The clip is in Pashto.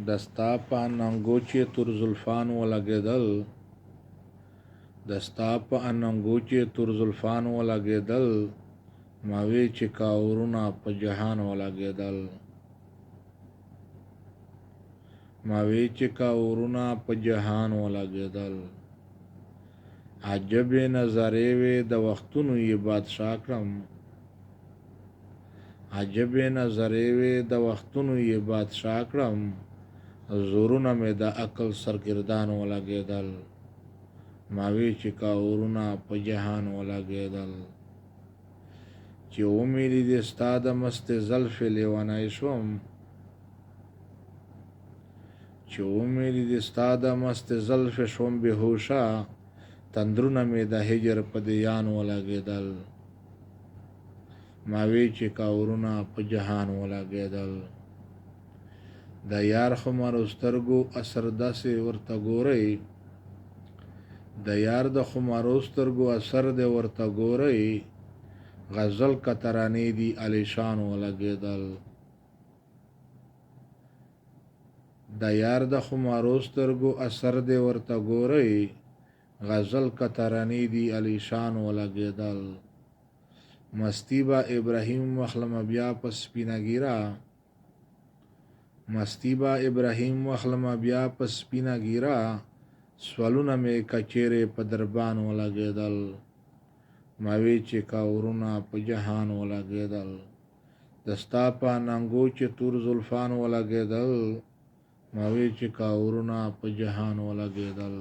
دستا په اننګو چې تور زلفان ولګېدل، دستا په اننګو چې تور زلفان ولګېدل، ما وی چې کاورونه په جهان ولګېدل، ما وی چې کاورونه په جهان ولګېدل. عجبې نظرې وې د وختونو یې بادشاه کړم، عجبې نظرې وې د وختونو یې بادشاه کړم، زورونه مې د عقل سرګردان ولګېدل، ما وی چې کاورونه په جهان ولګېدل. چې ومې لیدې ستا د مستې زلفې لیونی شوم، چې ومې لیدې ستا د مستې زلفې شوم بېهوشه، تندرونه مې د هجر په دیان ولګېدل، ما وی چې کاورونه په جهان ولګېدل. د یار خمارو سترګو اثر داسې ورته ګورئ، د یار د خمارو سترګو اثر دې ورته ګورئ، غزل که ترانې دي علیشان ولګېدل. د یار د خمارو سترګو اثر دې ورته ګورئ، غزل که ترانې دي علیشان ولګېدل. مستی با ابراهیم واخلم بیا په سپینه ګیره، مستی با ابراهیم واخلم بیا په سپینه ګیره، سوالونه مې کچېرې په دربان ولګېدل، ما وی چې کاورونه په جهان ولګېدل. دستا په اننګو چې تور زلفان ولګېدل، ما وی چې کاورونه په جهان ولګېدل.